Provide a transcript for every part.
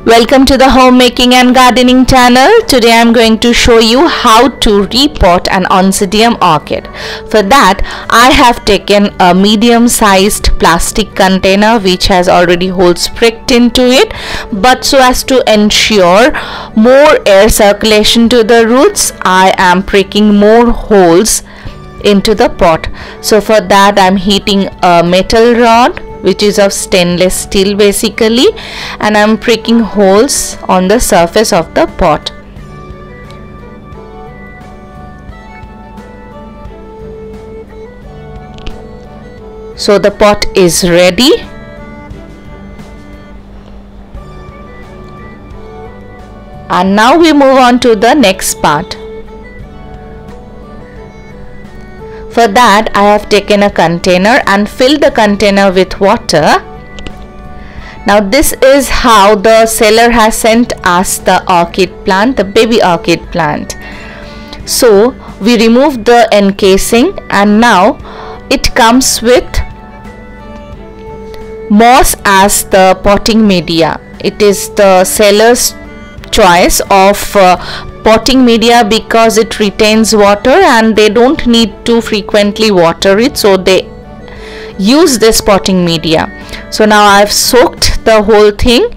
Welcome to the homemaking and gardening channel. Today I am going to show you how to repot an Oncidium orchid. For that I have taken a medium sized plastic container which has already holes pricked into it, but so as to ensure more air circulation to the roots, I am pricking more holes into the pot. So for that I am heating a metal rod which is of stainless steel basically, and I'm pricking holes on the surface of the pot. So the pot is ready. And now we move on to the next part. For that I have taken a container and filled the container with water. Now this is how the seller has sent us the orchid plant, the baby orchid plant. So we remove the encasing and now it comes with moss as the potting media. It is the seller's choice of potting media because it retains water and they don't need to frequently water it, so they use this potting media. So now I've soaked the whole thing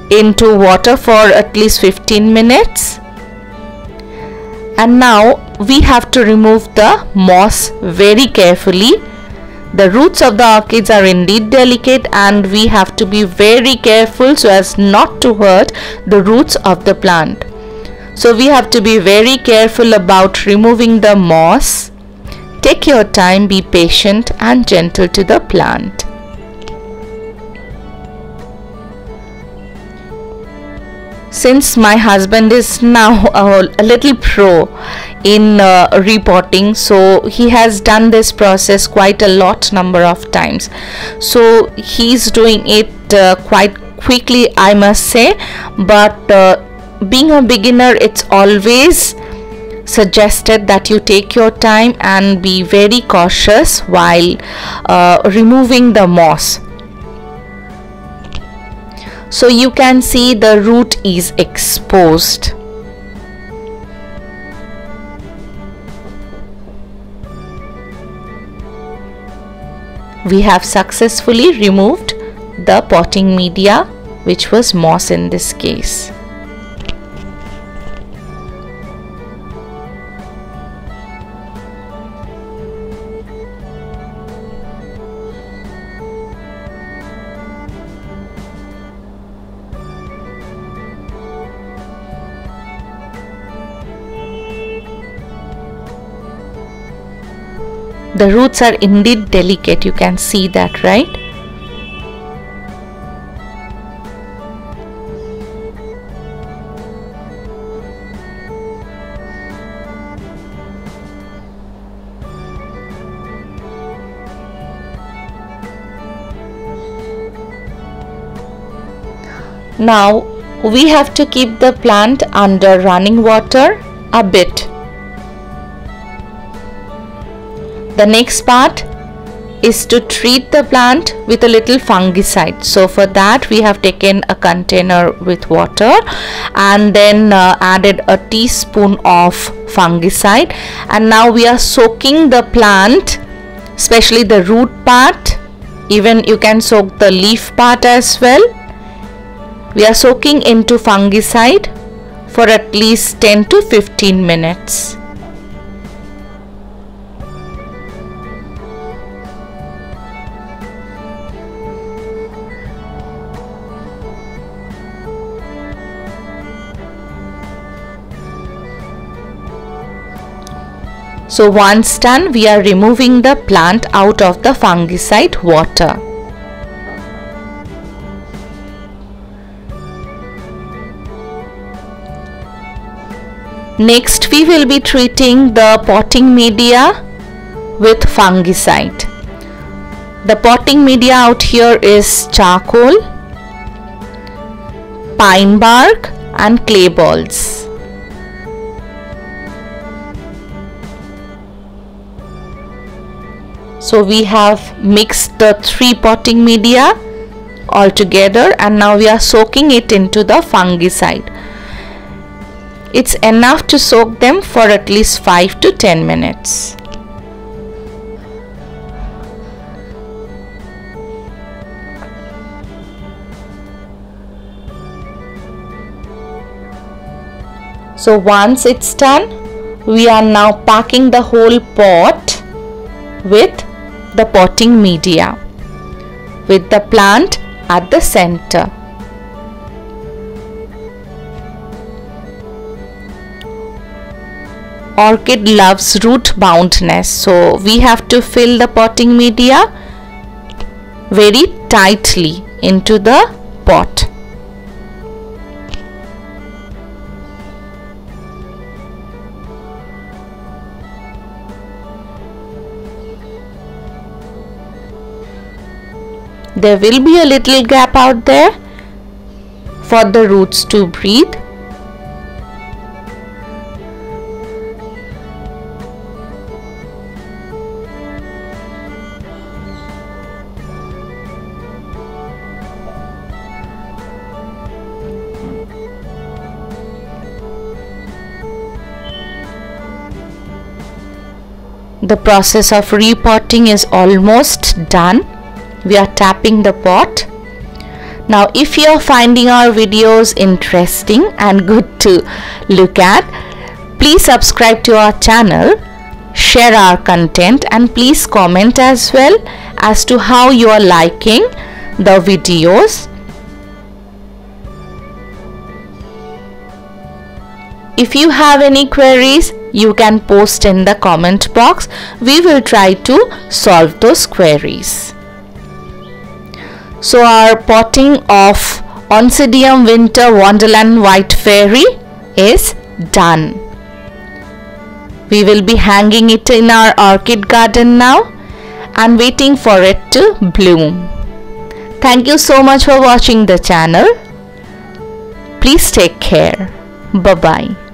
into water for at least 15 minutes, and now we have to remove the moss very carefully. The roots of the orchids are indeed delicate and we have to be very careful so as not to hurt the roots of the plant. So we have to be very careful about removing the moss. Take your time, be patient and gentle to the plant. Since my husband is now a little pro in repotting, so he has done this process quite a lot number of times. So he's doing it quite quickly, I must say, but being a beginner, it's always suggested that you take your time and be very cautious while removing the moss. So you can see the root is exposed. We have successfully removed the potting media, which was moss in this case. The roots are indeed delicate, you can see that, right? Now we have to keep the plant under running water a bit. The next part is to treat the plant with a little fungicide. So for that we have taken a container with water and then added a teaspoon of fungicide, and now we are soaking the plant, especially the root part. Even you can soak the leaf part as well. We are soaking into fungicide for at least 10 to 15 minutes. So once done, we are removing the plant out of the fungicide water. Next we will be treating the potting media with fungicide. The potting media out here is charcoal, pine bark and clay balls. So we have mixed the 3 potting media all together, and now we are soaking it into the fungicide. It's enough to soak them for at least 5 to 10 minutes. So once it's done, we are now packing the whole pot with the potting media, with the plant at the center. Orchid loves root boundness, so we have to fill the potting media very tightly into the pot. There will be a little gap out there for the roots to breathe. The process of repotting is almost done. We are tapping the pot. Now if you are finding our videos interesting and good to look at, please subscribe to our channel, share our content, and please comment as well as to how you are liking the videos. If you have any queries, you can post in the comment box. We will try to solve those queries. So our potting of Oncidium Winter Wonderland White Fairy is done. We will be hanging it in our orchid garden now and waiting for it to bloom. Thank you so much for watching the channel. Please take care. Bye-bye.